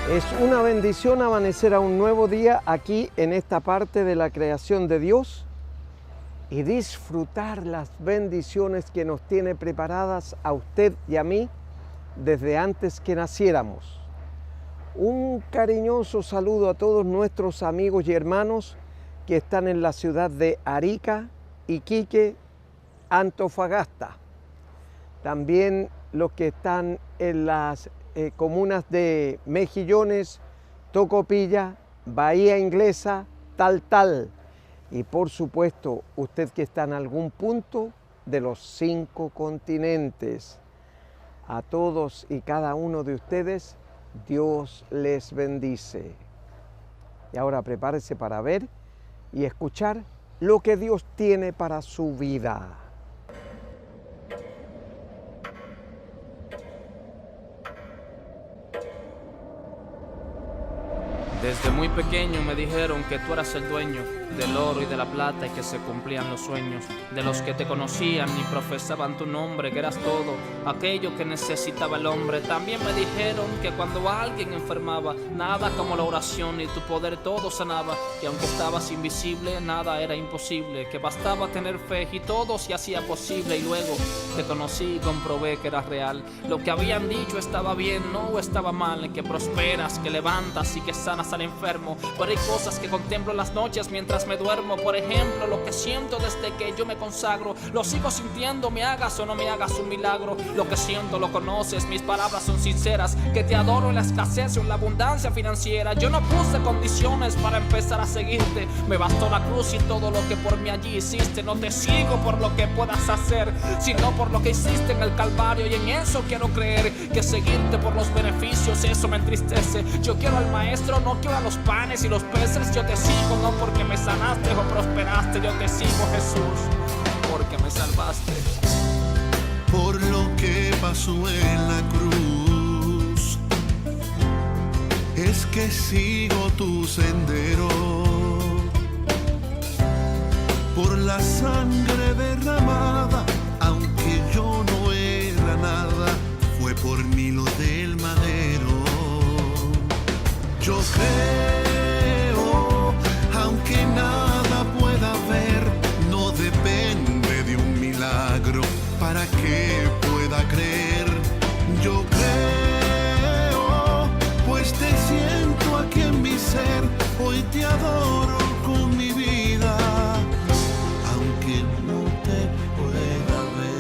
Es una bendición amanecer a un nuevo día aquí en esta parte de la creación de Dios y disfrutar las bendiciones que nos tiene preparadas a usted y a mí desde antes que naciéramos. Un cariñoso saludo a todos nuestros amigos y hermanos que están en la ciudad de Arica, Iquique, Antofagasta. También los que están en las comunas de Mejillones, Tocopilla, Bahía Inglesa, Taltal. Y por supuesto, usted que está en algún punto de los 5 continentes. A todos y cada uno de ustedes, Dios les bendice. Y ahora prepárese para ver y escuchar lo que Dios tiene para su vida. Desde muy pequeño me dijeron que tú eras el dueño del oro y de la plata y que se cumplían los sueños de los que te conocían y profesaban tu nombre, que eras todo aquello que necesitaba el hombre. También me dijeron que cuando alguien enfermaba, nada como la oración y tu poder todo sanaba, que aunque estabas invisible, nada era imposible, que bastaba tener fe y todo se hacía posible. Y luego te conocí y comprobé que eras real. Lo que habían dicho estaba bien, no estaba mal, que prosperas, que levantas y que sanas al enfermo. Pero hay cosas que contemplo en las noches mientras me duermo. Por ejemplo, lo que siento desde que yo me consagro, lo sigo sintiendo, me hagas o no me hagas un milagro. Lo que siento lo conoces, mis palabras son sinceras, que te adoro en la escasez o en la abundancia financiera. Yo no puse condiciones para empezar a seguirte, me bastó la cruz y todo lo que por mí allí hiciste. No te sigo por lo que puedas hacer, sino por lo que hiciste en el Calvario, y en eso quiero creer. Que seguirte por los beneficios, eso me entristece. Yo quiero al maestro, no quiero a los panes y los peces. Yo te sigo no porque me sanaste o prosperaste, yo te sigo, Jesús, porque me salvaste. Por lo que pasó en la cruz, es que sigo tu sendero. Por la sangre derramada, aunque yo no era nada, fue por mí lo del madero. Yo creo, aunque nada pueda ver, no depende de un milagro para que pueda creer. Yo creo, pues te siento aquí en mi ser, hoy te adoro con mi vida, aunque no te pueda ver.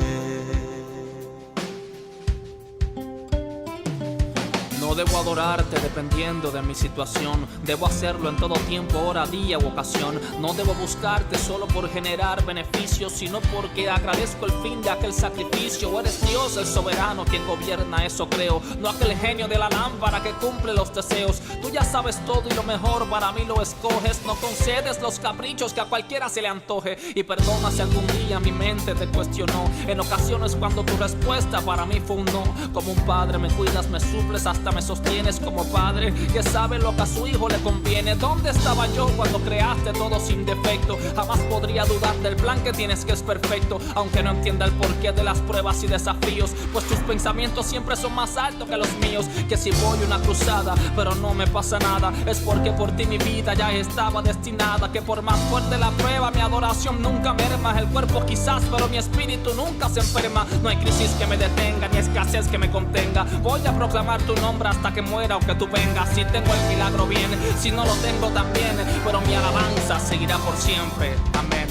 No debo adorarte dependiendo de mi situación, debo hacerlo en todo tiempo, hora, día u ocasión. No debo buscarte solo por generar beneficios, sino porque agradezco el fin de aquel sacrificio. Eres Dios el soberano quien gobierna, eso creo, no aquel genio de la lámpara que cumple los deseos. Tú ya sabes todo y lo mejor para mí lo escoges, no concedes los caprichos que a cualquiera se le antoje. Y perdona si algún día mi mente te cuestionó, en ocasiones cuando tu respuesta para mí fue un no. Como un padre me cuidas, me suples, hasta me sostienes como padre que sabe lo que a su hijo le conviene. ¿Dónde estaba yo cuando creaste todo sin defecto? Jamás podría dudar del plan que tienes, que es perfecto, aunque no entienda el porqué de las pruebas y desafíos, pues tus pensamientos siempre son más altos que los míos. Que si voy una cruzada pero no me pasa nada, es porque por ti mi vida ya estaba destinada. Que por más fuerte la prueba, mi adoración nunca merma. El cuerpo quizás, pero mi espíritu nunca se enferma. No hay crisis que me detenga, ni escasez que me contenga. Voy a proclamar tu nombre hasta que muera o que tú vengas. Si tengo el milagro bien, si no lo tengo también, pero mi alabanza seguirá por siempre. Amén.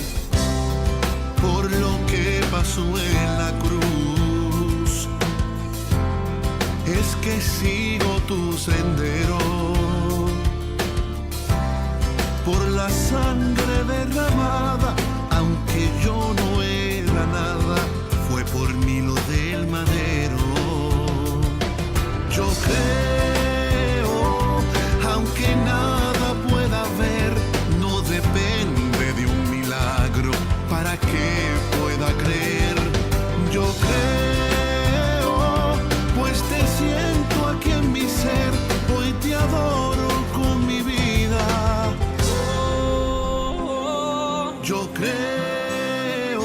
Por lo que pasó en la cruz, es que sigo tu sendero. Por la sangre derramada, aunque yo no era nada, fue por mí lo del madero. Yo creo, aunque nada pueda ver, no depende de un milagro para que pueda creer. Yo creo, pues te siento aquí en mi ser, hoy te adoro con mi vida. Yo creo,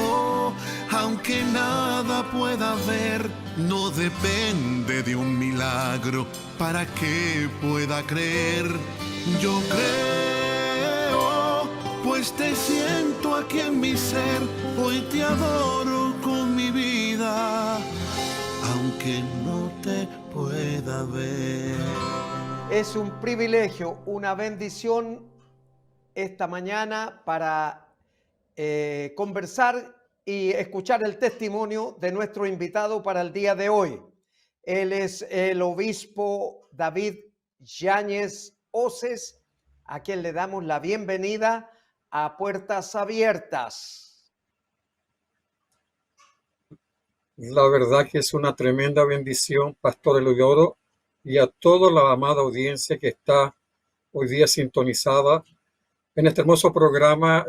pueda ver, no depende de un milagro para que pueda creer. Yo creo, pues te siento aquí en mi ser, hoy te adoro con mi vida, aunque no te pueda ver. Es un privilegio, una bendición esta mañana para conversar y escuchar el testimonio de nuestro invitado para el día de hoy. Él es el obispo David Yáñez Oces, a quien le damos la bienvenida a Puertas Abiertas. La verdad que es una tremenda bendición, Pastor Eleodoro, y a toda la amada audiencia que está hoy día sintonizada en este hermoso programa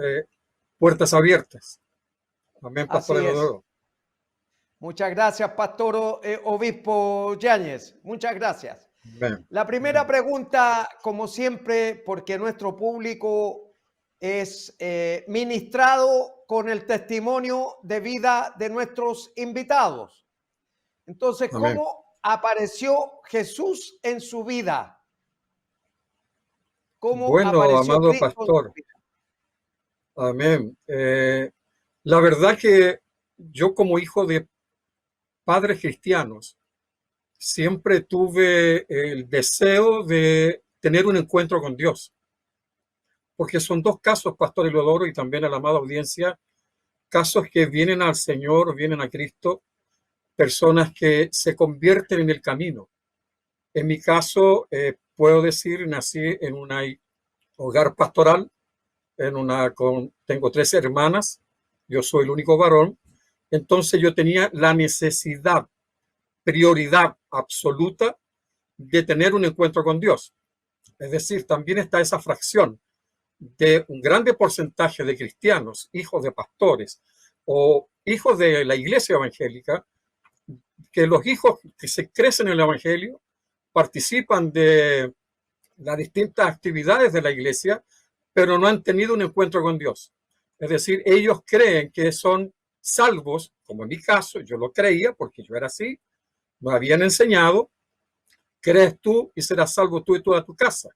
Puertas Abiertas. Amén, Pastor Eleodoro. Muchas gracias, Pastor Obispo Yáñez. Muchas gracias. Amén. La primera pregunta, como siempre, porque nuestro público es ministrado con el testimonio de vida de nuestros invitados. Entonces, Amén. ¿cómo apareció Jesús en su vida? ¿Cómo Bueno, apareció amado Cristo pastor. en su vida? Amén. La verdad que yo, como hijo de padres cristianos, siempre tuve el deseo de tener un encuentro con Dios. Porque son dos casos, Pastor Eleodoro, y también a la amada audiencia, casos que vienen al Señor, vienen a Cristo, personas que se convierten en el camino. En mi caso, puedo decir, nací en un hogar pastoral, tengo 3 hermanas, yo soy el único varón, entonces yo tenía la necesidad, prioridad absoluta de tener un encuentro con Dios. Es decir, también está esa fracción de un grande porcentaje de cristianos, hijos de pastores o hijos de la iglesia evangélica, que los hijos que se crecen en el evangelio participan de las distintas actividades de la iglesia, pero no han tenido un encuentro con Dios. Es decir, ellos creen que son salvos, como en mi caso, yo lo creía porque yo era así, me habían enseñado, crees tú y serás salvo tú y toda tu casa.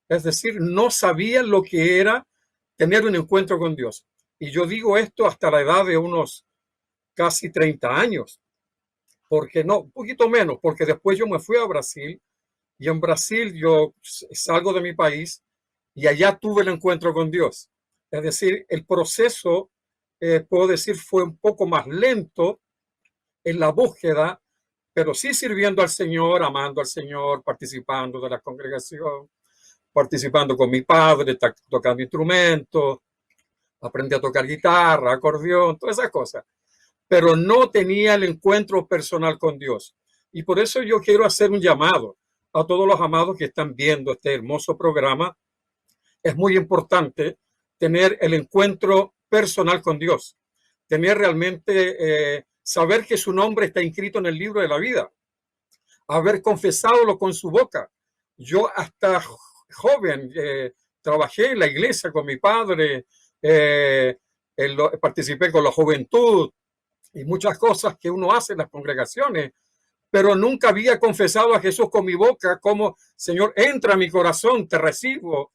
Es decir, no sabían lo que era tener un encuentro con Dios. Y yo digo esto hasta la edad de unos casi 30 años, porque no, un poquito menos, porque después yo me fui a Brasil y en Brasil yo salgo de mi país y allá tuve el encuentro con Dios. Es decir, el proceso, puedo decir, fue un poco más lento en la búsqueda, pero sí sirviendo al Señor, amando al Señor, participando de la congregación, participando con mi padre, tocando instrumentos, aprendí a tocar guitarra, acordeón, todas esas cosas. Pero no tenía el encuentro personal con Dios. Y por eso yo quiero hacer un llamado a todos los amados que están viendo este hermoso programa. Es muy importante tener el encuentro personal con Dios, tener realmente, saber que su nombre está inscrito en el libro de la vida, haber confesado con su boca. Yo hasta joven trabajé en la iglesia con mi padre, participé con la juventud y muchas cosas que uno hace en las congregaciones, pero nunca había confesado a Jesús con mi boca como: Señor, entra a mi corazón, te recibo,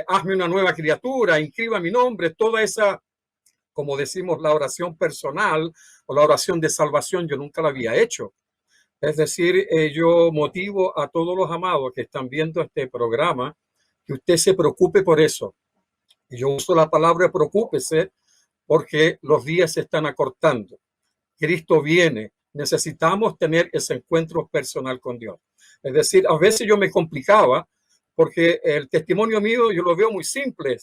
hazme una nueva criatura, inscriba mi nombre. Toda esa, como decimos, la oración personal o la oración de salvación, yo nunca la había hecho. Es decir, yo motivo a todos los amados que están viendo este programa que usted se preocupe por eso. Y yo uso la palabra preocúpese porque los días se están acortando. Cristo viene. Necesitamos tener ese encuentro personal con Dios. Es decir, a veces yo me complicaba porque el testimonio mío yo lo veo muy simple,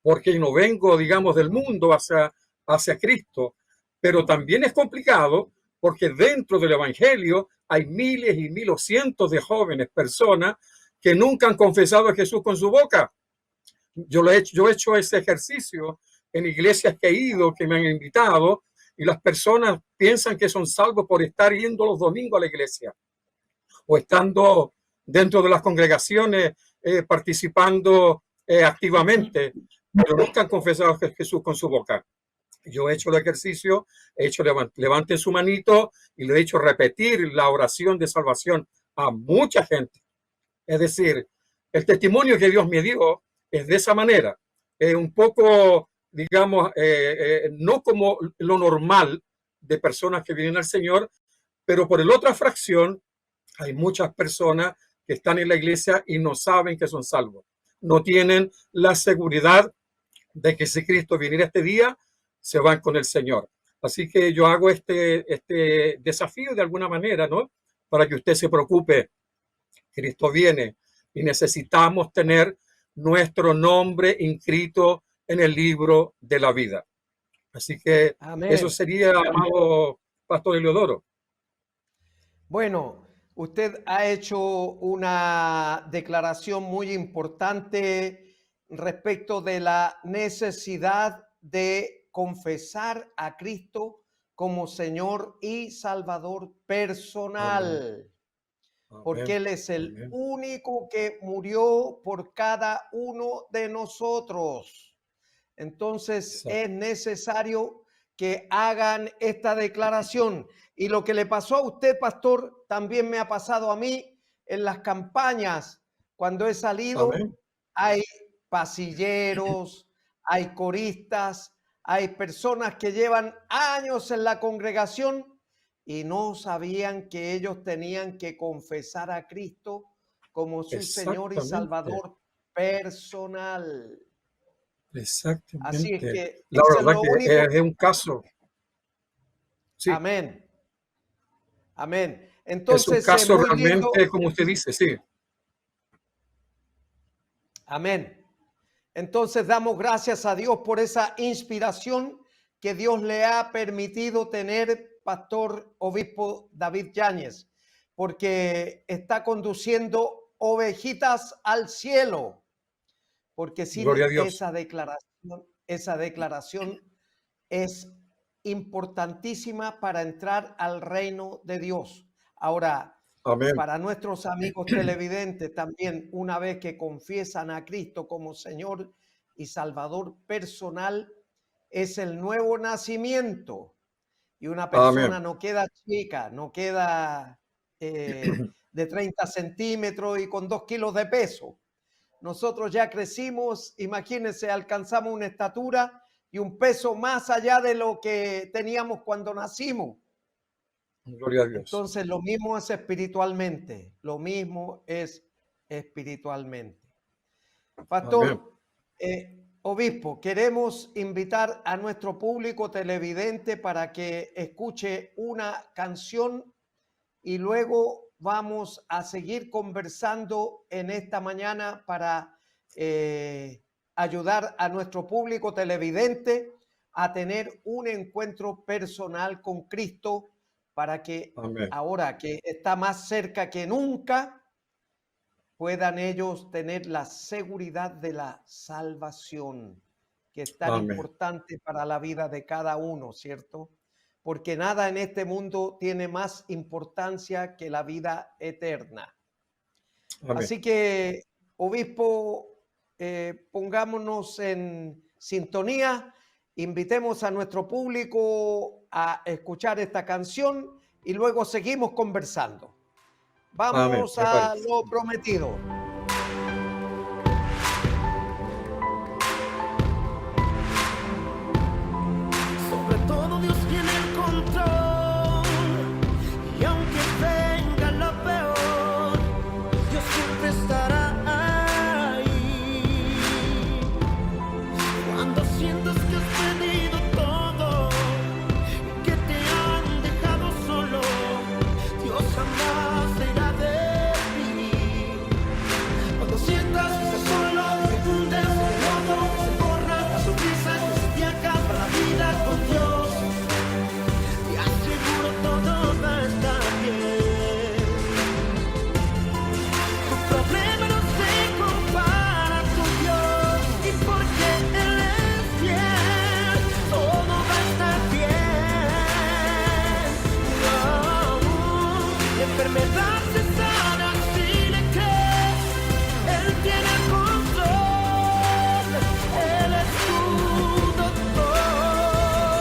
porque no vengo, digamos, del mundo hacia Cristo, pero también es complicado porque dentro del evangelio hay miles y miles o cientos de jóvenes, personas que nunca han confesado a Jesús con su boca. Yo he hecho ese ejercicio en iglesias que he ido, que me han invitado, y las personas piensan que son salvos por estar yendo los domingos a la iglesia o estando dentro de las congregaciones, participando activamente, pero nunca han confesado a Jesús con su boca. Yo he hecho el ejercicio, levanten su manito y le he hecho repetir la oración de salvación a mucha gente. Es decir, el testimonio que Dios me dio es de esa manera. Un poco, digamos, no como lo normal de personas que vienen al Señor, pero por la otra fracción hay muchas personas que están en la iglesia y no saben que son salvos. No tienen la seguridad de que si Cristo viniera este día, se van con el Señor. Así que yo hago este desafío de alguna manera, ¿no? Para que usted se preocupe. Cristo viene y necesitamos tener nuestro nombre inscrito en el libro de la vida. Así que Amén. Eso sería, amado Pastor Eliodoro. Bueno, usted ha hecho una declaración muy importante respecto de la necesidad de confesar a Cristo como Señor y Salvador personal. Amén. Porque Él es el Amén. único que murió por cada uno de nosotros. Entonces Exacto. es necesario que hagan esta declaración. Y lo que le pasó a usted, pastor, también me ha pasado a mí en las campañas. Cuando he salido, Amén. hay pasilleros, hay coristas, hay personas que llevan años en la congregación y no sabían que ellos tenían que confesar a Cristo como su Señor y Exactamente. Salvador personal. Exactamente. Así es que La eso es verdad lo que único. es un caso. Sí, Amén. Amén. es un Entonces, caso muy lindo. realmente, como usted dice, sí. Amén. Entonces damos gracias a Dios por esa inspiración que Dios le ha permitido tener, Pastor Obispo David Yáñez, porque está conduciendo ovejitas al cielo, porque sin Gloria a Dios. esa declaración es importantísima para entrar al reino de Dios. Ahora, Amén. para nuestros amigos televidentes también, una vez que confiesan a Cristo como Señor y Salvador personal, es el nuevo nacimiento. Y una persona Amén. no queda chica, no queda de 30 centímetros y con 2 kilos de peso. Nosotros ya crecimos, imagínense, alcanzamos una estatura y un peso más allá de lo que teníamos cuando nacimos. Gloria a Dios. Entonces, lo mismo es espiritualmente. Lo mismo es espiritualmente. Pastor, obispo, queremos invitar a nuestro público televidente para que escuche una canción y luego vamos a seguir conversando en esta mañana para ayudar a nuestro público televidente a tener un encuentro personal con Cristo, para que Amén. ahora que está más cerca que nunca, puedan ellos tener la seguridad de la salvación, que es tan Amén. importante para la vida de cada uno, ¿cierto? Porque nada en este mundo tiene más importancia que la vida eterna. Amén. Así que, obispo, pongámonos en sintonía, invitemos a nuestro público a escuchar esta canción y luego seguimos conversando. Vamos Amén, me a parece. lo prometido. Sobre todo Dios tiene el control, y aunque venga lo peor, Dios siempre estará ahí. Cuando sientas que has perdido todo, que te han dejado solo, Dios jamás se irá de ti. Cuando sientas que estás solo, que te hundes en el lodo, que se borra la sonrisa, que se te acaba la vida con Dios, te aseguro todo va a estar bien. Tu problema no se compara con Dios, y porque Él es fiel, todo va a estar bien. La enfermedad se sana si le crees, Él tiene el control, Él es tu doctor.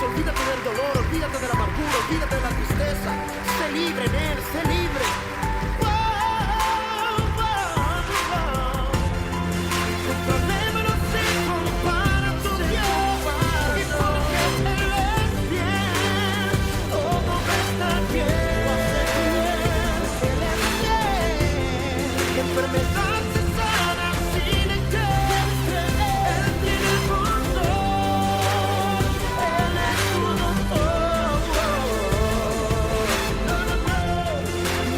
olvídate del dolor, olvídate de la amargura, olvídate de la tristeza. Sé libre en Él, sé libre. El problema no se compara a tu Dios, y porque Él es bien, todo va a estar bien. Él es bien, la enfermedad se sana sin creer. Él tiene el control, Él es tu doctor.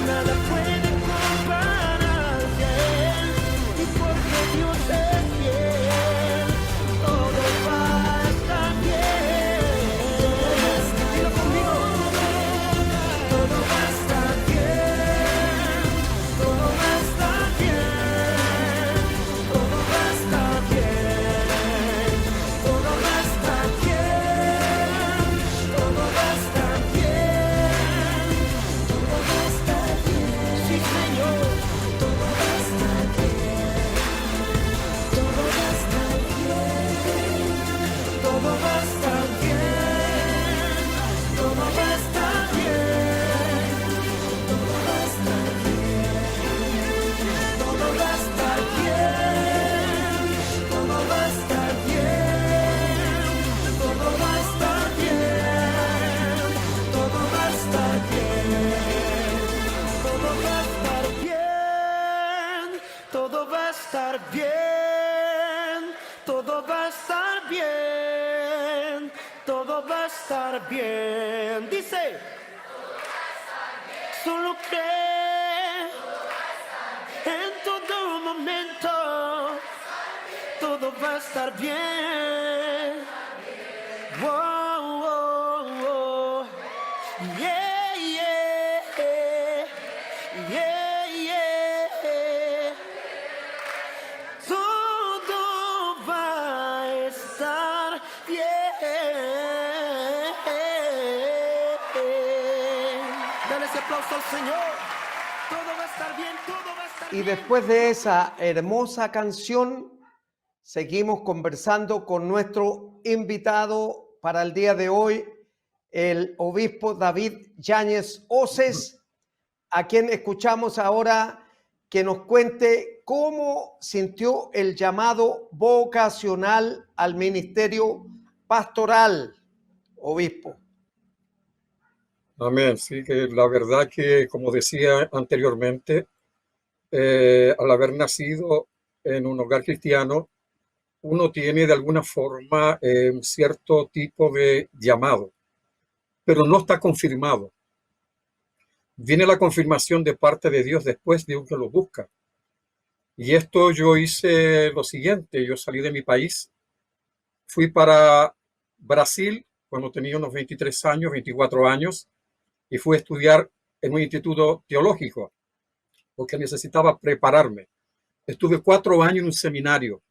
Nada puede compararse a Él, y porque Dios es fiel, todo va a estar bien. Dilo conmigo. Todo va a estar bien, todo va a estar bien, todo va a estar bien, todo va a estar bien, todo va a estar bien, todo va a estar bien. Sí, Señor, todo va a estar bien, todo va a estar bien, todo va a estar bien, todo va a estar bien. Todo va a estar bien, todo va a estar bien, todo va a estar bien, todo va a estar bien, todo va a estar bien, todo va a estar bien, todo va a estar bien, todo va a estar bien. Dice. Solo cree en todo momento, todo va a estar bien. Wow, wow, wow. Yeah, yeah, yeah, yeah. Todo va a estar bien. Dale ese aplauso al Señor. Todo va a estar bien, todo va a estar Y bien. después de esa hermosa canción, seguimos conversando con nuestro invitado para el día de hoy, el obispo David Yáñez Oces, a quien escuchamos ahora que nos cuente cómo sintió el llamado vocacional al ministerio pastoral, obispo. Amén. Sí, que la verdad que, como decía anteriormente, al haber nacido en un hogar cristiano, uno tiene de alguna forma un cierto tipo de llamado, pero no está confirmado. Viene la confirmación de parte de Dios después de que lo busca. Y esto yo hice lo siguiente: yo salí de mi país, fui para Brasil cuando tenía unos 23 años, 24 años, y fui a estudiar en un instituto teológico, porque necesitaba prepararme. Estuve 4 años en un seminario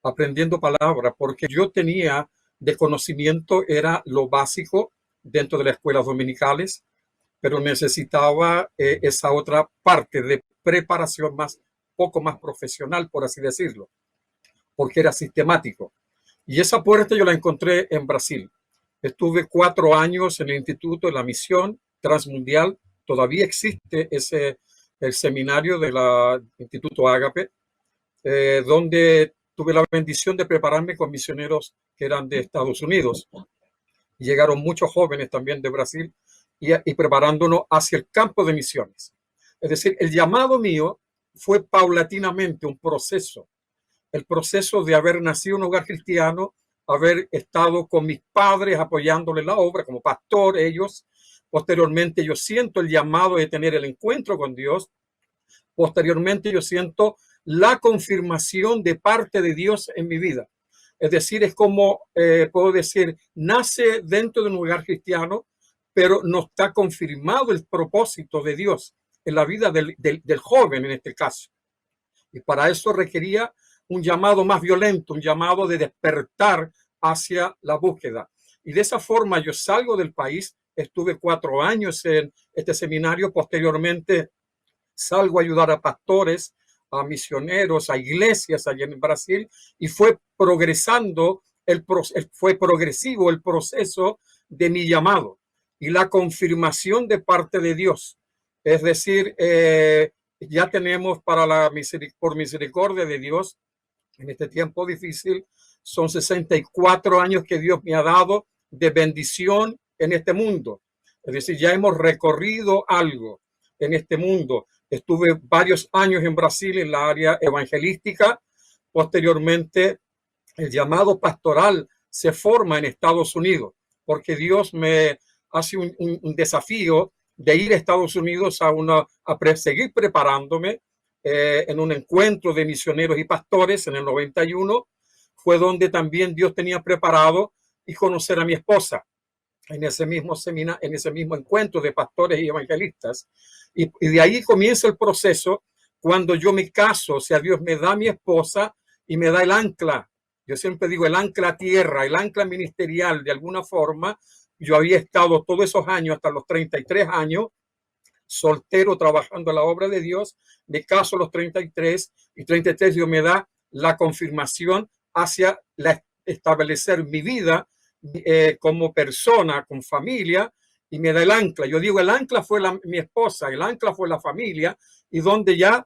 aprendiendo palabras, porque yo tenía de conocimiento, era lo básico dentro de las escuelas dominicales, pero necesitaba esa otra parte de preparación más, poco más profesional, por así decirlo, porque era sistemático. Y esa puerta yo la encontré en Brasil. Estuve 4 años en el instituto, en la misión transmundial. Todavía existe el seminario del Instituto Ágape, donde tuve la bendición de prepararme con misioneros que eran de Estados Unidos. Llegaron muchos jóvenes también de Brasil y preparándonos hacia el campo de misiones. Es decir, el llamado mío fue paulatinamente un proceso. El proceso de haber nacido en un hogar cristiano, haber estado con mis padres apoyándole la obra como pastor, ellos. Posteriormente yo siento el llamado de tener el encuentro con Dios. Posteriormente yo siento la confirmación de parte de Dios en mi vida. Es decir, es como, puedo decir, nace dentro de un hogar cristiano, pero no está confirmado el propósito de Dios en la vida del joven en este caso. Y para eso requería un llamado más violento, un llamado de despertar hacia la búsqueda. Y de esa forma yo salgo del país, estuve 4 años en este seminario, posteriormente salgo a ayudar a pastores, a misioneros, a iglesias allá en Brasil, y fue progresando, fue progresivo el proceso de mi llamado y la confirmación de parte de Dios. Es decir, ya tenemos por misericordia de Dios, en este tiempo difícil, son 64 años que Dios me ha dado de bendición en este mundo. Es decir, ya hemos recorrido algo en este mundo. Estuve varios años en Brasil en la área evangelística. Posteriormente, el llamado pastoral se forma en Estados Unidos, porque Dios me hace un desafío de ir a Estados Unidos a seguir preparándome en un encuentro de misioneros y pastores en el 91. Fue donde también Dios tenía preparado y conocer a mi esposa en ese mismo en ese mismo encuentro de pastores y evangelistas. Y de ahí comienza el proceso cuando yo me caso. O sea, Dios me da a mi esposa y me da el ancla. Yo siempre digo el ancla a tierra, el ancla ministerial. De alguna forma, yo había estado todos esos años, hasta los 33 años, soltero, trabajando en la obra de Dios. Me caso a los 33 y 33 Dios me da la confirmación hacia establecer mi vida como persona, con familia, y me da el ancla. Yo digo, el ancla fue mi esposa, el ancla fue la familia, y donde ya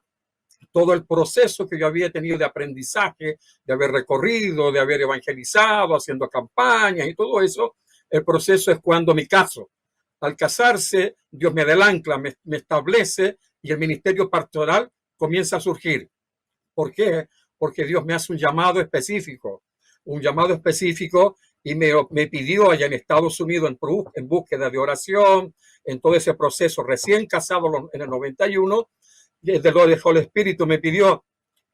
todo el proceso que yo había tenido de aprendizaje, de haber recorrido, de haber evangelizado, haciendo campañas y todo eso, el proceso es cuando me caso. Al casarse, Dios me da el ancla, me establece, y el ministerio pastoral comienza a surgir. ¿Por qué? Porque Dios me hace un llamado específico, y me pidió allá en Estados Unidos en búsqueda de oración, en todo ese proceso, recién casado en el 91, desde lo dejó el Espíritu, me pidió,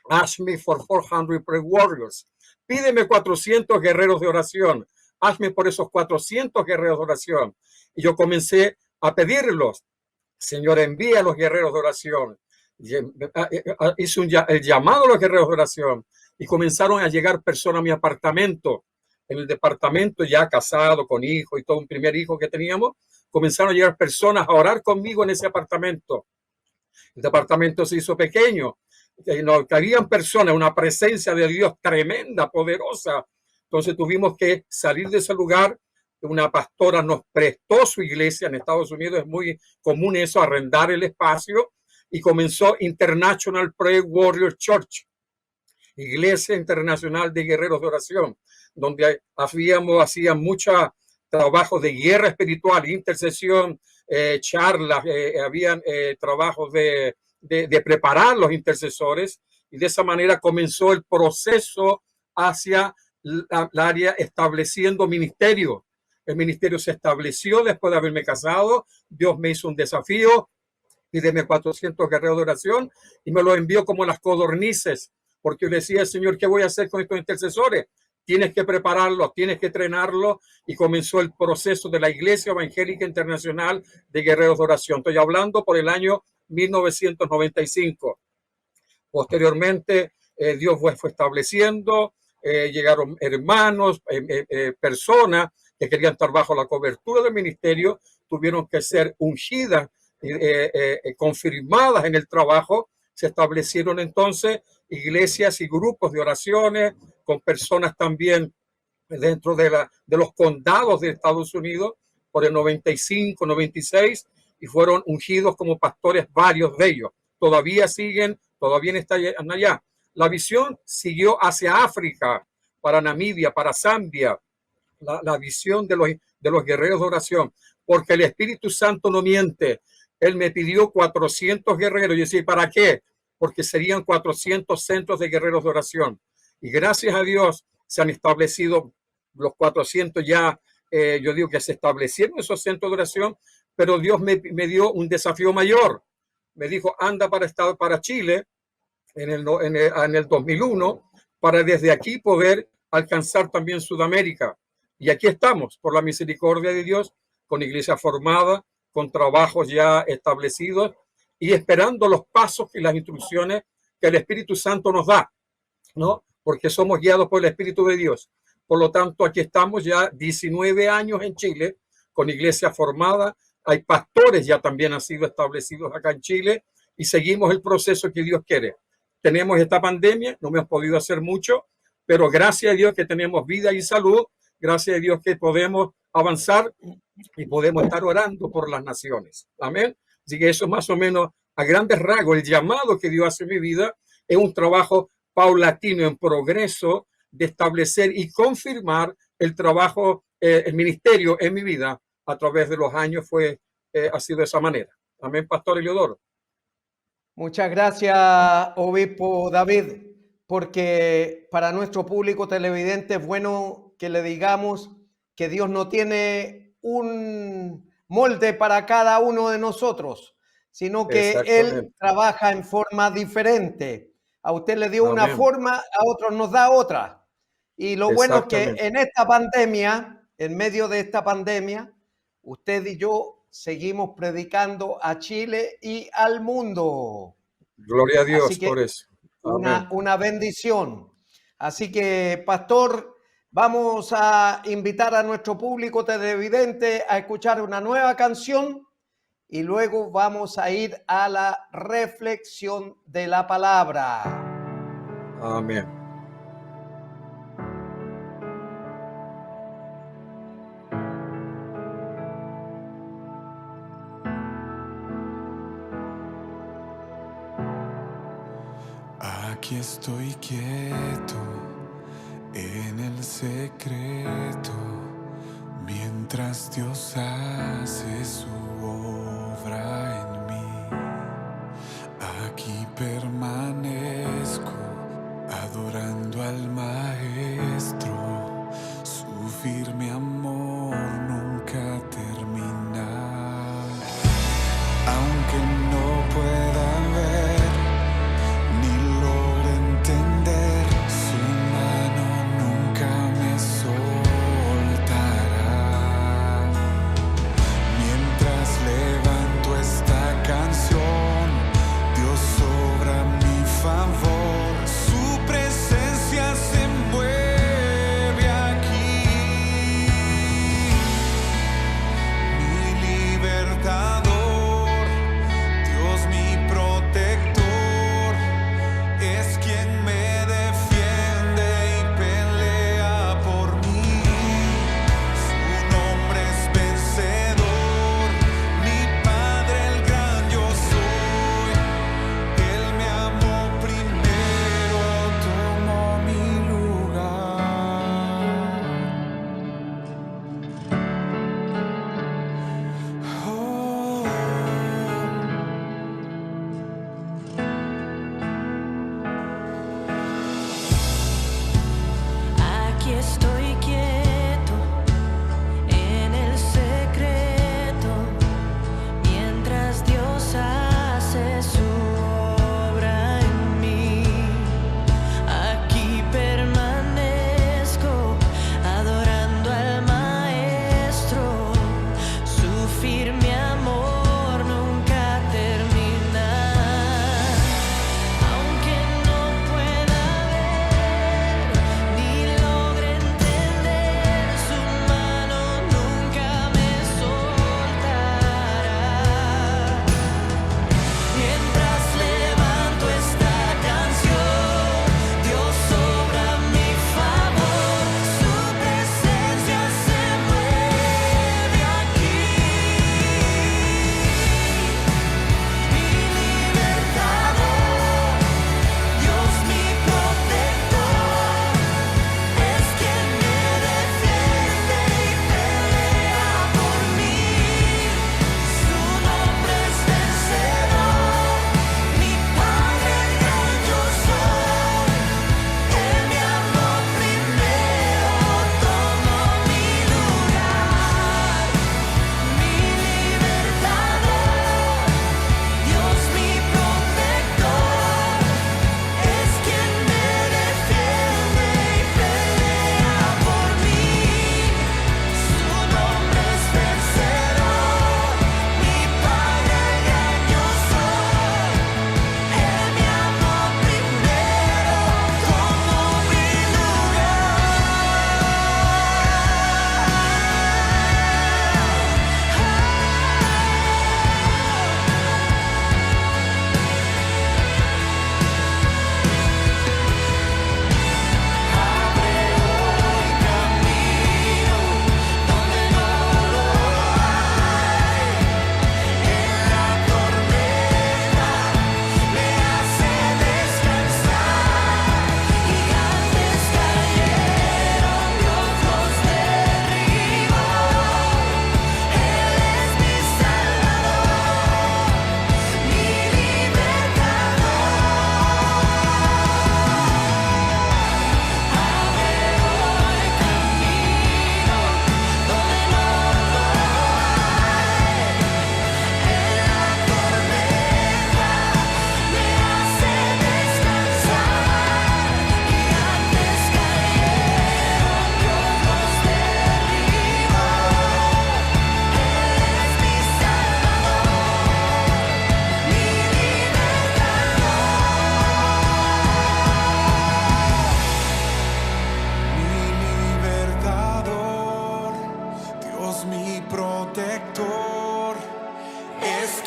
ask me for 400 prayer warriors, pídeme 400 guerreros de oración, hazme por esos 400 guerreros de oración. Y yo comencé a pedirlos, Señor, envía a los guerreros de oración. Hice el llamado a los guerreros de oración y comenzaron a llegar personas a mi apartamento. En el departamento, ya casado, con hijo y todo, un primer hijo que teníamos, comenzaron a llegar personas a orar conmigo en ese apartamento. El departamento se hizo pequeño, no cabían personas, una presencia de Dios tremenda, poderosa. Entonces tuvimos que salir de ese lugar. Una pastora nos prestó su iglesia. En Estados Unidos es muy común eso, arrendar el espacio, y comenzó International Prayer Warrior Church, Iglesia Internacional de Guerreros de Oración, donde hacían muchos trabajos de guerra espiritual, intercesión, charlas, habían trabajos de preparar los intercesores, y de esa manera comenzó el proceso hacia la área estableciendo ministerio. El ministerio se estableció después de haberme casado. Dios me hizo un desafío, pídeme 400 guerreros de oración, y me lo envió como las codornices, porque yo decía, Señor, ¿qué voy a hacer con estos intercesores? Tienes que prepararlos, tienes que entrenarlos, y comenzó el proceso de la Iglesia Evangélica Internacional de Guerreros de Oración. Estoy hablando por el año 1995. Posteriormente, Dios fue estableciendo, llegaron hermanos, personas que querían estar bajo la cobertura del ministerio, tuvieron que ser ungidas, confirmadas en el trabajo. Se establecieron entonces iglesias y grupos de oraciones con personas también dentro de los condados de Estados Unidos por el 95, 96, y fueron ungidos como pastores varios de ellos. Todavía están allá. La visión siguió hacia África, para Namibia, para Zambia, la visión de los guerreros de oración, porque el Espíritu Santo no miente. Él me pidió 400 guerreros. Y decía, ¿para qué? Porque serían 400 centros de guerreros de oración. Y gracias a Dios se han establecido los 400 ya. Yo digo que se establecieron esos centros de oración, pero Dios me dio un desafío mayor. Me dijo, anda para Chile en el 2001, para desde aquí poder alcanzar también Sudamérica. Y aquí estamos, por la misericordia de Dios, con iglesia formada, con trabajos ya establecidos, y esperando los pasos y las instrucciones que el Espíritu Santo nos da, ¿no? Porque somos guiados por el Espíritu de Dios. Por lo tanto, aquí estamos ya 19 años en Chile, con iglesia formada. Hay pastores ya también han sido establecidos acá en Chile, y seguimos el proceso que Dios quiere. Tenemos esta pandemia, no hemos podido hacer mucho, pero gracias a Dios que tenemos vida y salud, gracias a Dios que podemos avanzar y podemos estar orando por las naciones. Amén. Así que eso es más o menos a grandes rasgos el llamado que Dios hace en mi vida. Es un trabajo paulatino en progreso de establecer y confirmar el trabajo, el ministerio en mi vida a través de los años ha sido de esa manera. Amén, Pastor Eliodoro. Muchas gracias, Obispo David, porque para nuestro público televidente es bueno que le digamos que Dios no tiene un molde para cada uno de nosotros, sino que Él trabaja en forma diferente. A usted le dio una forma, a otros nos da otra. Y lo bueno es que en esta pandemia, en medio de esta pandemia, usted y yo seguimos predicando a Chile y al mundo. Gloria a Dios por eso. Una bendición. Así que, pastor, vamos a invitar a nuestro público televidente a escuchar una nueva canción y luego vamos a ir a la reflexión de la palabra. Amén. Aquí estoy quieto en el secreto, mientras Dios hace su obra en mí. Aquí permanezco adorando al Maestro, su firme amor nunca termina. Aunque no pueda ver ni logre entender, su mano nunca me soltará. Mientras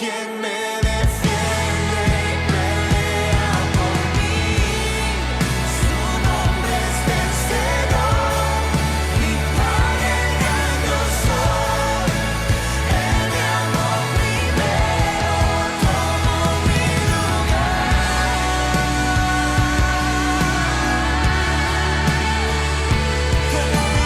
quien me defiende y pelea por mí. Su nombre es vencedor y para el gran yo soy. Él me amó primero, tomó mi lugar. Tomó mi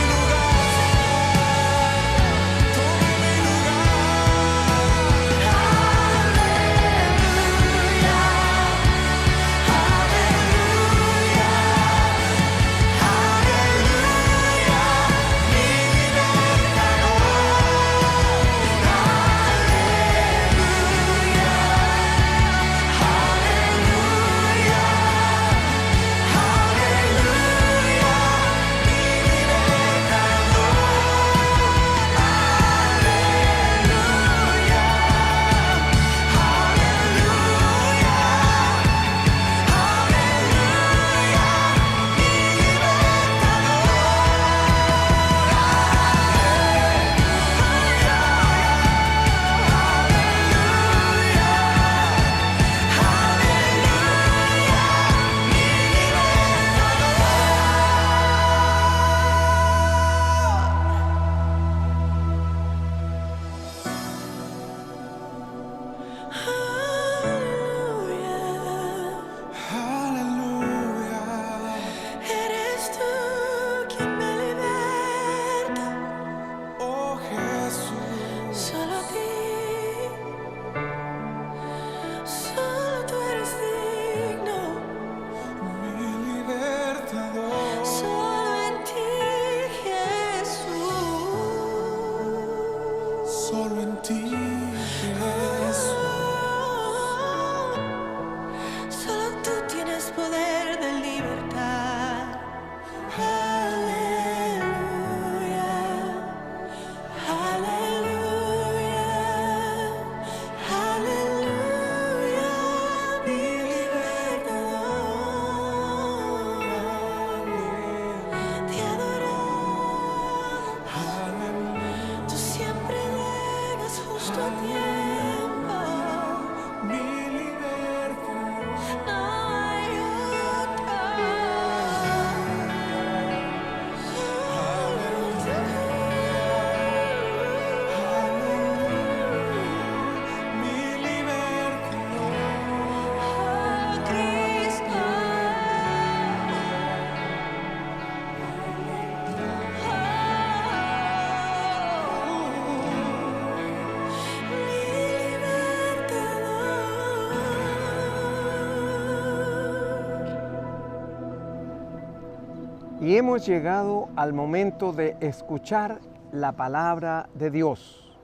Y hemos llegado al momento de escuchar la palabra de Dios,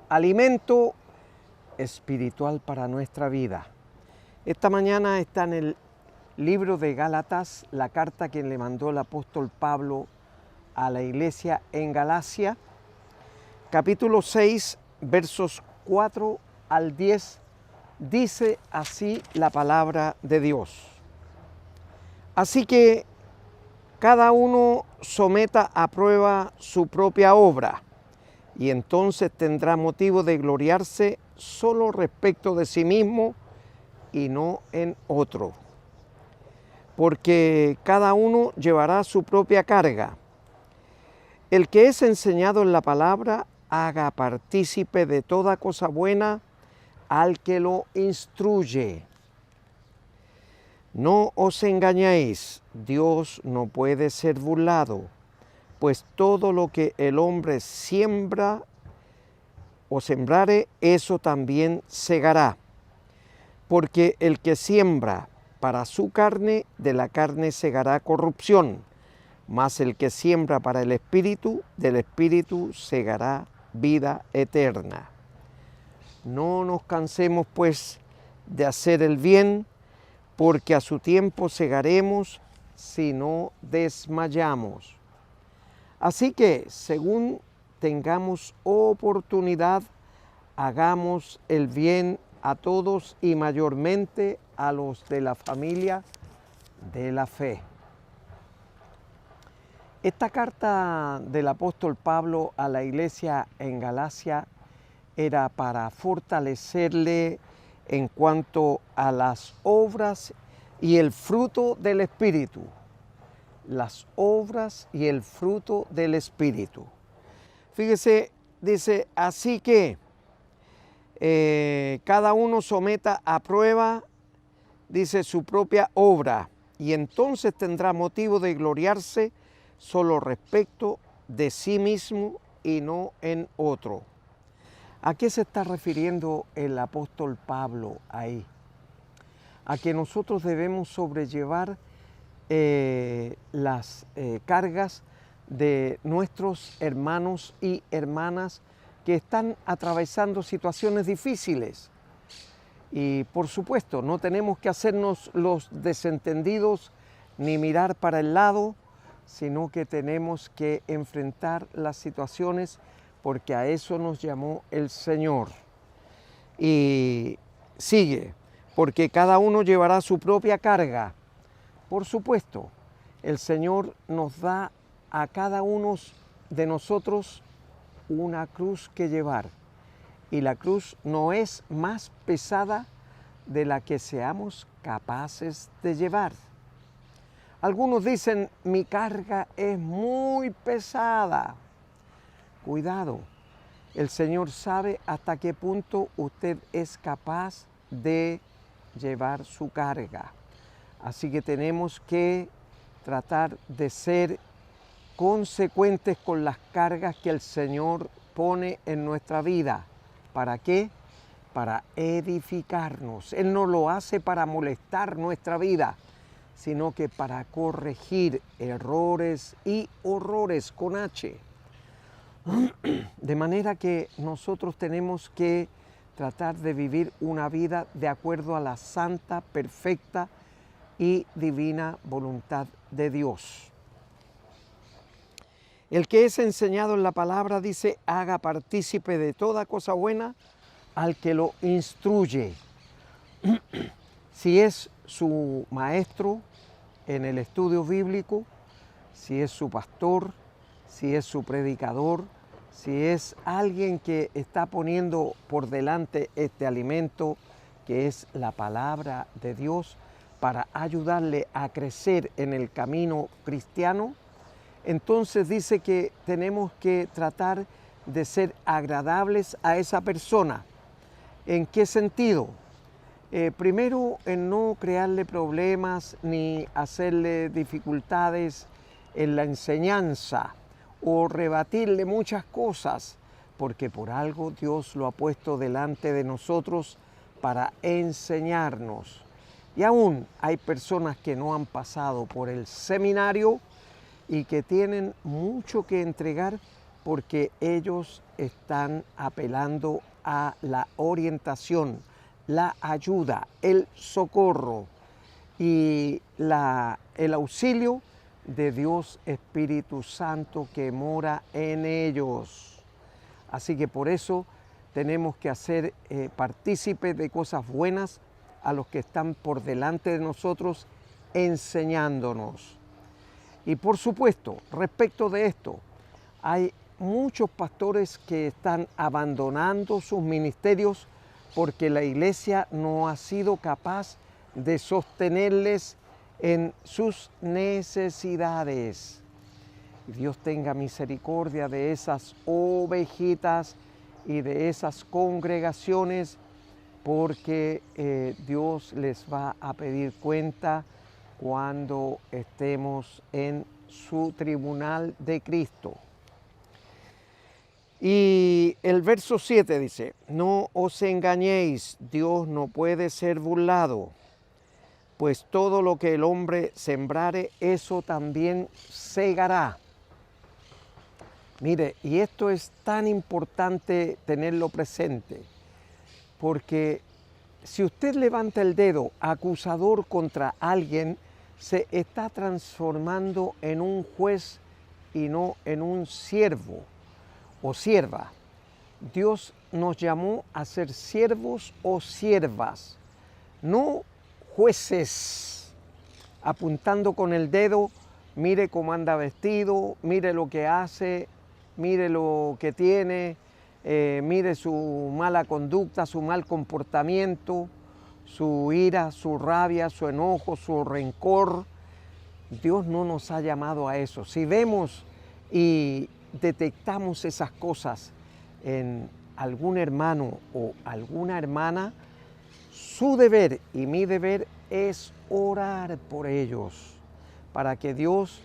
alimento espiritual para nuestra vida. Esta mañana está en el libro de Gálatas, la carta que le mandó el apóstol Pablo a la iglesia en Galacia, capítulo 6, versos 4 al 10, dice así la palabra de Dios. Así que cada uno someta a prueba su propia obra, y entonces tendrá motivo de gloriarse solo respecto de sí mismo y no en otro. Porque cada uno llevará su propia carga. El que es enseñado en la palabra, haga partícipe de toda cosa buena al que lo instruye. No os engañéis, Dios no puede ser burlado, pues todo lo que el hombre siembra o sembrare, eso también segará. Porque el que siembra para su carne, de la carne segará corrupción, mas el que siembra para el Espíritu, del Espíritu segará vida eterna. No nos cansemos, pues, de hacer el bien, porque a su tiempo segaremos si no desmayamos. Así que, según tengamos oportunidad, hagamos el bien a todos y mayormente a los de la familia de la fe. Esta carta del apóstol Pablo a la iglesia en Galacia era para fortalecerle en cuanto a las obras y el fruto del Espíritu. Las obras y el fruto del Espíritu. Fíjese, dice, así que cada uno someta a prueba, dice, su propia obra, y entonces tendrá motivo de gloriarse solo respecto de sí mismo y no en otro. ¿A qué se está refiriendo el apóstol Pablo ahí? A que nosotros debemos sobrellevar las cargas de nuestros hermanos y hermanas que están atravesando situaciones difíciles. Y por supuesto, no tenemos que hacernos los desentendidos ni mirar para el lado, sino que tenemos que enfrentar las situaciones porque a eso nos llamó el Señor. Y sigue, porque cada uno llevará su propia carga. Por supuesto, el Señor nos da a cada uno de nosotros una cruz que llevar. Y la cruz no es más pesada de la que seamos capaces de llevar. Algunos dicen, mi carga es muy pesada. Cuidado, el Señor sabe hasta qué punto usted es capaz de llevar su carga. Así que tenemos que tratar de ser consecuentes con las cargas que el Señor pone en nuestra vida. ¿Para qué? Para edificarnos. Él no lo hace para molestar nuestra vida, sino que para corregir errores y horrores con H. De manera que nosotros tenemos que tratar de vivir una vida de acuerdo a la santa, perfecta y divina voluntad de Dios. El que es enseñado en la palabra, dice, haga partícipe de toda cosa buena al que lo instruye. Si es su maestro en el estudio bíblico, si es su pastor, si es su predicador, si es alguien que está poniendo por delante este alimento que es la palabra de Dios para ayudarle a crecer en el camino cristiano, entonces dice que tenemos que tratar de ser agradables a esa persona. ¿En qué sentido? Primero, en no crearle problemas ni hacerle dificultades en la enseñanza o rebatirle muchas cosas, porque por algo Dios lo ha puesto delante de nosotros para enseñarnos. Y aún hay personas que no han pasado por el seminario y que tienen mucho que entregar porque ellos están apelando a la orientación, la ayuda, el socorro y el auxilio de Dios Espíritu Santo que mora en ellos. Así que por eso tenemos que hacer partícipes de cosas buenas a los que están por delante de nosotros enseñándonos. Y por supuesto, respecto de esto, hay muchos pastores que están abandonando sus ministerios porque la iglesia no ha sido capaz de sostenerles en sus necesidades. Dios tenga misericordia de esas ovejitas y de esas congregaciones, porque Dios les va a pedir cuenta cuando estemos en su tribunal de Cristo. Y el verso 7 dice, no os engañéis, Dios no puede ser burlado, pues todo lo que el hombre sembrare, eso también segará. Mire, y esto es tan importante tenerlo presente, porque si usted levanta el dedo acusador contra alguien, se está transformando en un juez y no en un siervo o sierva. Dios nos llamó a ser siervos o siervas, no jueces, apuntando con el dedo, mire cómo anda vestido, mire lo que hace, mire lo que tiene, mire su mala conducta, su mal comportamiento, su ira, su rabia, su enojo, su rencor. Dios no nos ha llamado a eso. Si vemos y detectamos esas cosas en algún hermano o alguna hermana, su deber y mi deber es orar por ellos, para que Dios,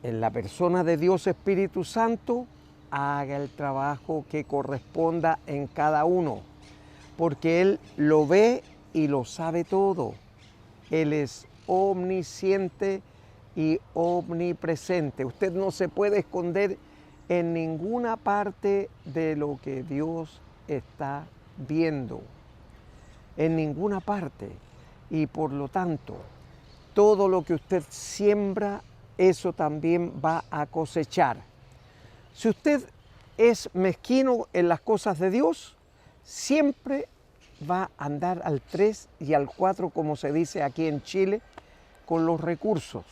en la persona de Dios Espíritu Santo, haga el trabajo que corresponda en cada uno, porque Él lo ve y lo sabe todo. Él es omnisciente y omnipresente. Usted no se puede esconder en ninguna parte de lo que Dios está viendo, en ninguna parte. Y por lo tanto, todo lo que usted siembra, eso también va a cosechar. Si usted es mezquino en las cosas de Dios, siempre va a andar al 3 y al 4, como se dice aquí en Chile, con los recursos.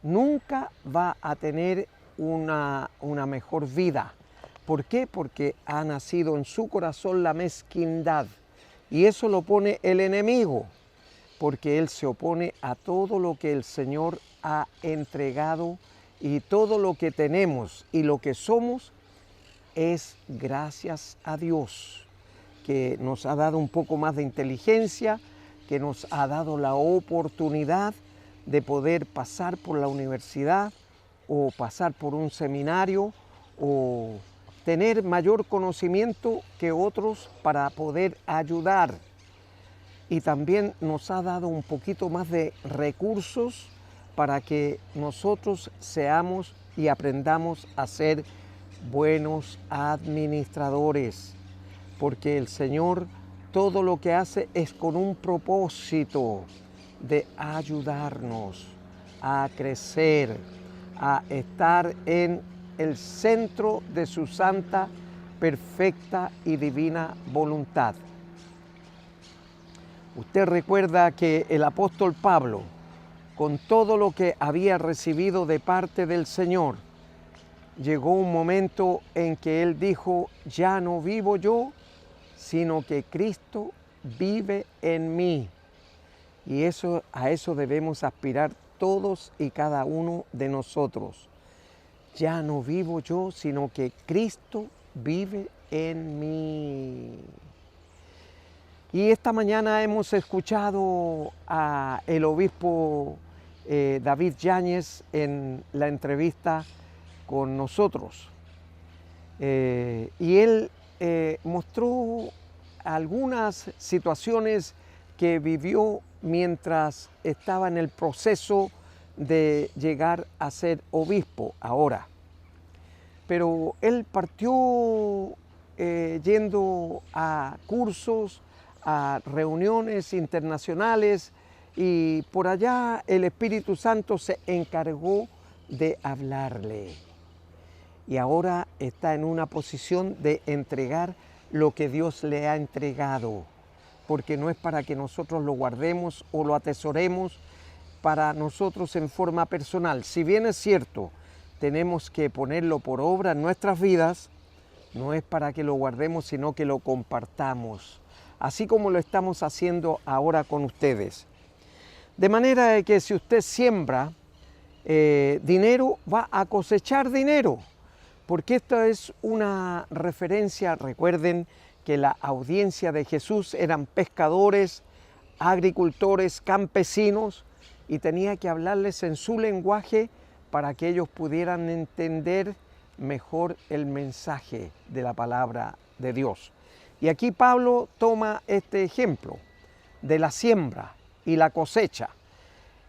Nunca va a tener una mejor vida. ¿Por qué? Porque ha nacido en su corazón la mezquindad. Y eso lo pone el enemigo, porque él se opone a todo lo que el Señor ha entregado, y todo lo que tenemos y lo que somos es gracias a Dios, que nos ha dado un poco más de inteligencia, que nos ha dado la oportunidad de poder pasar por la universidad o pasar por un seminario o tener mayor conocimiento que otros para poder ayudar. Y también nos ha dado un poquito más de recursos para que nosotros seamos y aprendamos a ser buenos administradores, porque el Señor todo lo que hace es con un propósito de ayudarnos a crecer, a estar en el centro de su santa, perfecta y divina voluntad. Usted recuerda que el apóstol Pablo, con todo lo que había recibido de parte del Señor, llegó un momento en que él dijo: ya no vivo yo, sino que Cristo vive en mí. Y a eso debemos aspirar todos y cada uno de nosotros. Ya no vivo yo, sino que Cristo vive en mí. Y esta mañana hemos escuchado al obispo David Yáñez en la entrevista con nosotros. Y él mostró algunas situaciones que vivió mientras estaba en el proceso de llegar a ser obispo ahora. Pero él partió yendo a cursos, a reuniones internacionales, y por allá el Espíritu Santo se encargó de hablarle. Y ahora está en una posición de entregar lo que Dios le ha entregado, porque no es para que nosotros lo guardemos o lo atesoremos para nosotros en forma personal. Si bien es cierto, tenemos que ponerlo por obra en nuestras vidas, no es para que lo guardemos, sino que lo compartamos, así como lo estamos haciendo ahora con ustedes. De manera que si usted siembra dinero, va a cosechar dinero, porque esta es una referencia. Recuerden que la audiencia de Jesús eran pescadores, agricultores, campesinos, y tenía que hablarles en su lenguaje para que ellos pudieran entender mejor el mensaje de la palabra de Dios. Y aquí Pablo toma este ejemplo de la siembra y la cosecha.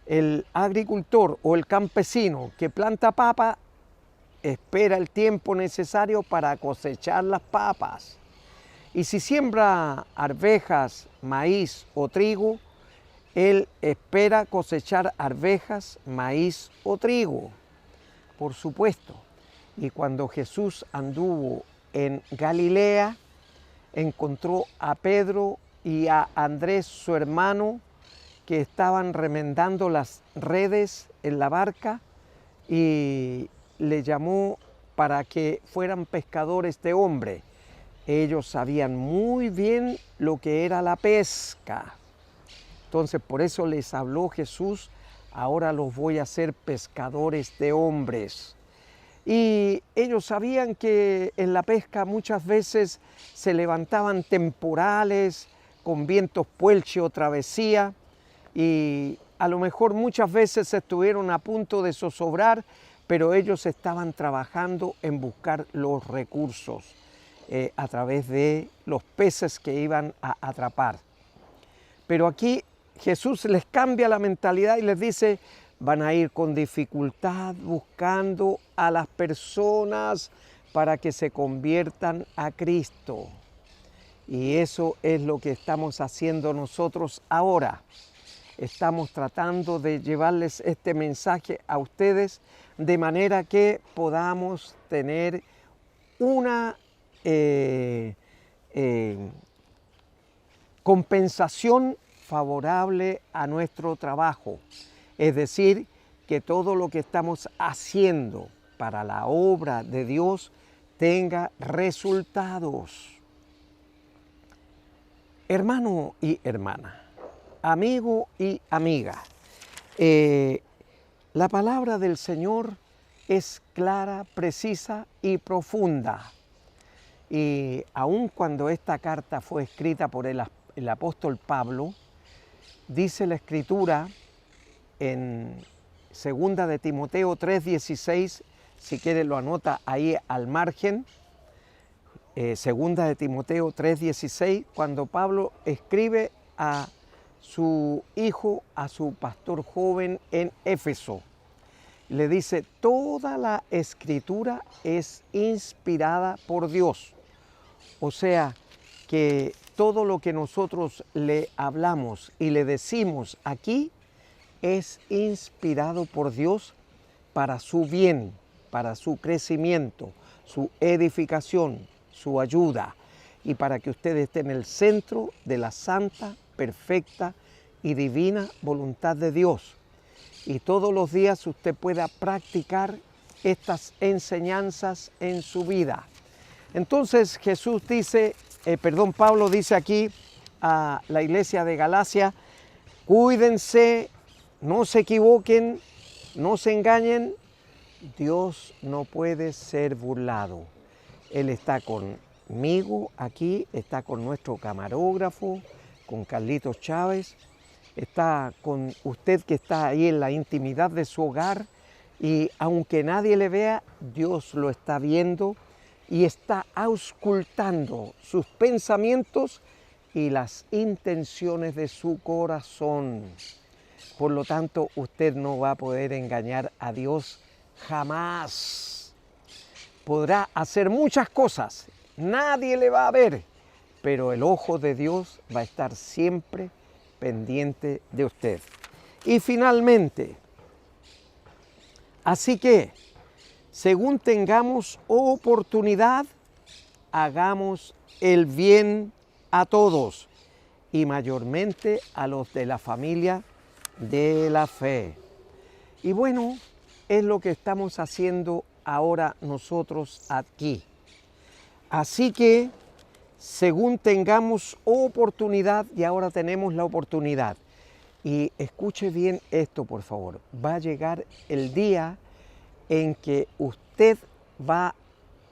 El agricultor o el campesino que planta papa espera el tiempo necesario para cosechar las papas. Y si siembra arvejas, maíz o trigo, él espera cosechar arvejas, maíz o trigo, por supuesto. Y cuando Jesús anduvo en Galilea, encontró a Pedro y a Andrés, su hermano, que estaban remendando las redes en la barca, y le llamó para que fueran pescadores de hombre. Ellos sabían muy bien lo que era la pesca. Entonces por eso les habló Jesús: ahora los voy a hacer pescadores de hombres. Y ellos sabían que en la pesca muchas veces se levantaban temporales con vientos puelche o travesía, y a lo mejor muchas veces estuvieron a punto de zozobrar, pero ellos estaban trabajando en buscar los recursos a través de los peces que iban a atrapar. Pero aquí Jesús les cambia la mentalidad y les dice: van a ir con dificultad buscando a las personas para que se conviertan a Cristo. Y eso es lo que estamos haciendo nosotros ahora. Estamos tratando de llevarles este mensaje a ustedes de manera que podamos tener una compensación favorable a nuestro trabajo. Es decir, que todo lo que estamos haciendo para la obra de Dios tenga resultados. Hermano y hermana, amigo y amiga, la palabra del Señor es clara, precisa y profunda. Y aun cuando esta carta fue escrita por el apóstol Pablo, dice la Escritura en 2 de Timoteo 3:16, si quiere lo anota ahí al margen, 2 de Timoteo 3:16, cuando Pablo escribe a su hijo, a su pastor joven en Éfeso, le dice: toda la Escritura es inspirada por Dios. O sea, que todo lo que nosotros le hablamos y le decimos aquí es inspirado por Dios para su bien, para su crecimiento, su edificación, su ayuda, y para que usted esté en el centro de la santa, perfecta y divina voluntad de Dios. Y todos los días usted pueda practicar estas enseñanzas en su vida. Entonces Pablo dice aquí a la iglesia de Galacia: cuídense, no se equivoquen, no se engañen. Dios no puede ser burlado. Él está conmigo aquí, está con nuestro camarógrafo, con Carlitos Chávez, está con usted que está ahí en la intimidad de su hogar, y aunque nadie le vea, Dios lo está viendo y está auscultando sus pensamientos y las intenciones de su corazón. Por lo tanto, usted no va a poder engañar a Dios jamás. Podrá hacer muchas cosas, nadie le va a ver, pero el ojo de Dios va a estar siempre pendiente de usted. Y finalmente, así que, según tengamos oportunidad, hagamos el bien a todos, y mayormente a los de la familia de la fe. Y bueno, es lo que estamos haciendo ahora nosotros aquí. Así que, según tengamos oportunidad, y ahora tenemos la oportunidad, y escuche bien esto, por favor, va a llegar el día en que usted va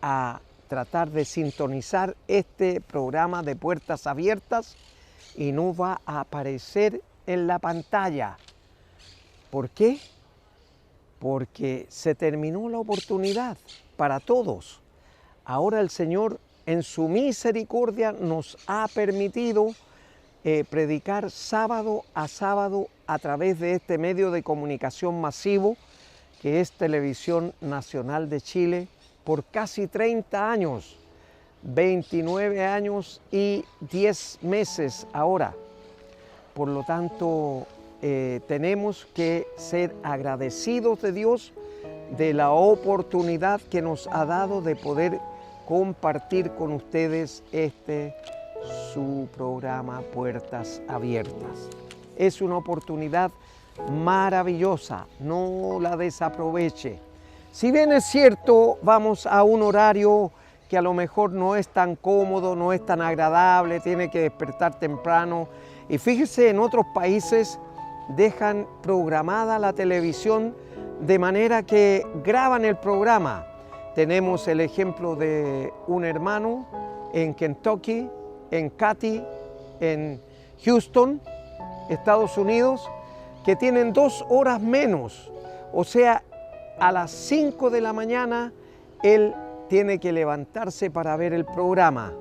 a tratar de sintonizar este programa de Puertas Abiertas y no va a aparecer en la pantalla. ¿Por qué? Porque se terminó la oportunidad para todos. Ahora el Señor, en su misericordia, nos ha permitido predicar sábado a través de este medio de comunicación masivo que es Televisión Nacional de Chile, por casi 30 años, 29 años y 10 meses ahora. Por lo tanto, tenemos que ser agradecidos de Dios de la oportunidad que nos ha dado de poder compartir con ustedes su programa Puertas Abiertas. Es una oportunidad maravillosa, no la desaproveche. Si bien es cierto, vamos a un horario que a lo mejor no es tan cómodo, no es tan agradable, tiene que despertar temprano. Y fíjese, en otros países dejan programada la televisión de manera que graban el programa. Tenemos el ejemplo de un hermano en Kentucky, en Katy, en Houston, Estados Unidos, que tienen 2 horas menos. O sea, a las 5 de la mañana él tiene que levantarse para ver el programa.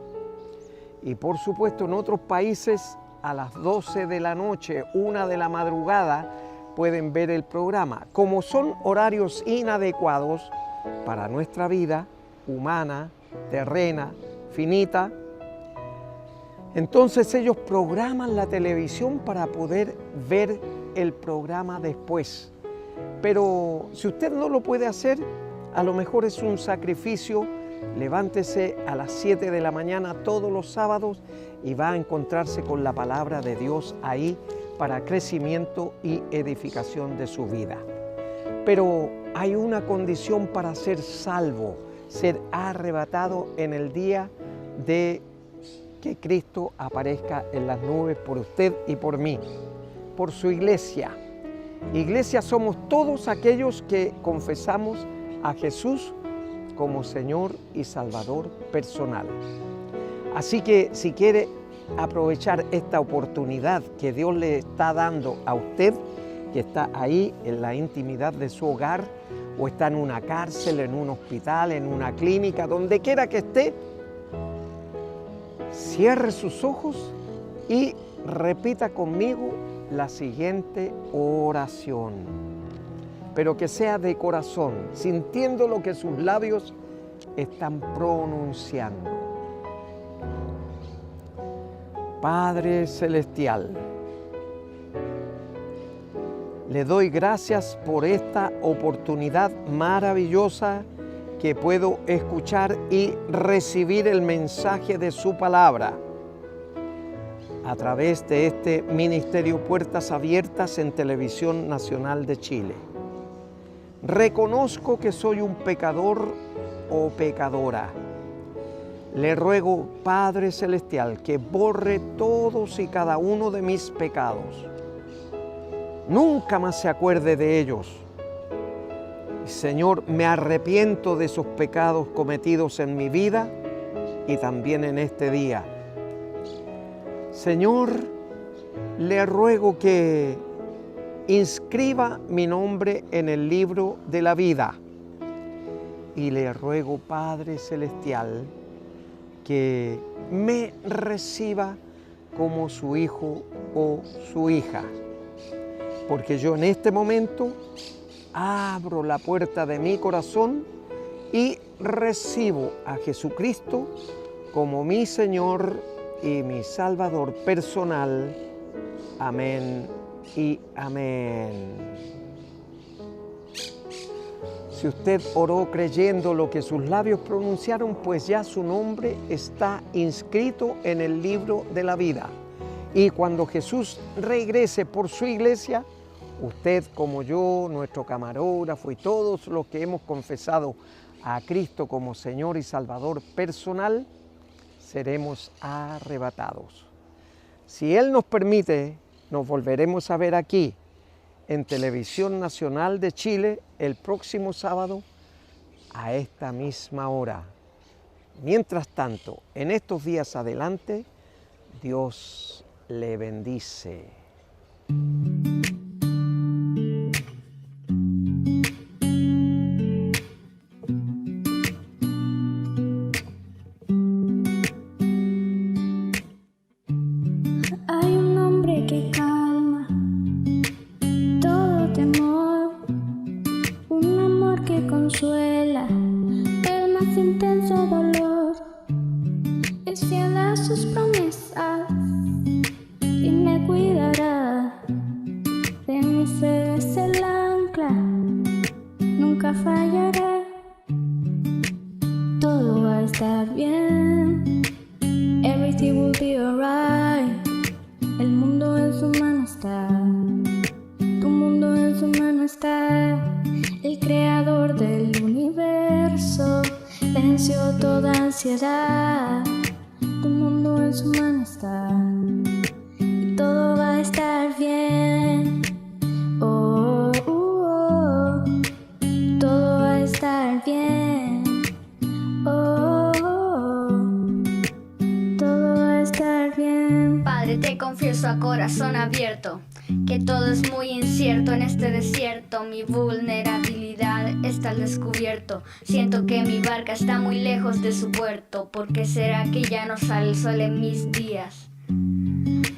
Y por supuesto en otros países a las 12 de la noche, 1 de la madrugada, pueden ver el programa. Como son horarios inadecuados para nuestra vida humana, terrena, finita, entonces ellos programan la televisión para poder ver el programa después. Pero si usted no lo puede hacer, a lo mejor es un sacrificio. Levántese a las 7 de la mañana todos los sábados y va a encontrarse con la palabra de Dios ahí para crecimiento y edificación de su vida. Pero hay una condición para ser salvo, ser arrebatado en el día de que Cristo aparezca en las nubes por usted y por mí, por su iglesia. Iglesia somos todos aquellos que confesamos a Jesús como Señor y Salvador personal. Así que si quiere aprovechar esta oportunidad que Dios le está dando a usted, que está ahí en la intimidad de su hogar, o está en una cárcel, en un hospital, en una clínica, donde quiera que esté, cierre sus ojos y repita conmigo la siguiente oración, pero que sea de corazón, sintiendo lo que sus labios están pronunciando. Padre Celestial, le doy gracias por esta oportunidad maravillosa que puedo escuchar y recibir el mensaje de su palabra a través de este ministerio Puertas Abiertas en Televisión Nacional de Chile. Reconozco que soy un pecador o pecadora. Le ruego, Padre Celestial, que borre todos y cada uno de mis pecados. Nunca más se acuerde de ellos. Señor, me arrepiento de esos pecados cometidos en mi vida y también en este día. Señor, le ruego que inscriba mi nombre en el libro de la vida. Y le ruego, Padre Celestial, que me reciba como su hijo o su hija. Porque yo en este momento abro la puerta de mi corazón y recibo a Jesucristo como mi Señor y mi Salvador personal. Amén y amén. Si usted oró creyendo lo que sus labios pronunciaron, pues ya su nombre está inscrito en el libro de la vida. Y cuando Jesús regrese por su iglesia, usted como yo, nuestro camarógrafo y todos los que hemos confesado a Cristo como Señor y Salvador personal, seremos arrebatados. Si Él nos permite, nos volveremos a ver aquí en Televisión Nacional de Chile el próximo sábado a esta misma hora. Mientras tanto, en estos días adelante, Dios le bendice. Hay un nombre que calma todo temor, un amor que consuela el más intenso dolor. Es fiel a sus promesas y me cuidará. De mi fe es el ancla, nunca fallará. Todo va a estar bien, everything will be alright. El mundo en su mano está, tu mundo en su mano está. El creador del universo venció toda ansiedad. Tu mundo en su mano está y todo va a estar bien. Oh, oh, todo va a estar bien. Oh, todo va a estar bien. Padre, te confieso a corazón abierto que todo es muy incierto en este desierto. Mi vulnerabilidad está al descubierto. Siento que mi barca está muy lejos de su puerto. ¿Por qué será que ya no sale el sol en mis días?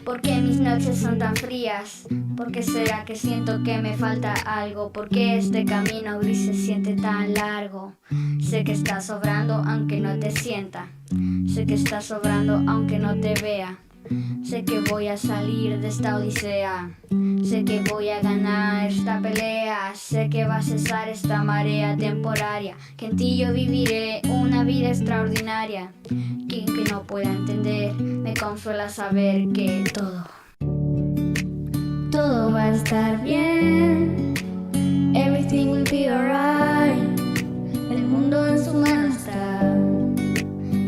¿Por qué mis noches son tan frías? ¿Por qué será que siento que me falta algo? ¿Por qué este camino gris se siente tan largo? Sé que estás sobrando aunque no te sienta. Sé que estás sobrando aunque no te vea. Sé que voy a salir de esta odisea. Sé que voy a ganar esta pelea. Sé que va a cesar esta marea temporaria. Que en ti yo viviré una vida extraordinaria. Quien que no pueda entender, me consuela saber que todo va a estar bien. Everything will be alright. El mundo en su mano está.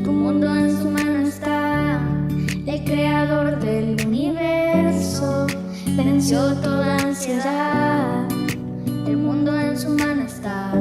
Tu mundo en su mano está. El creador del universo venció toda ansiedad. El mundo en su mano está.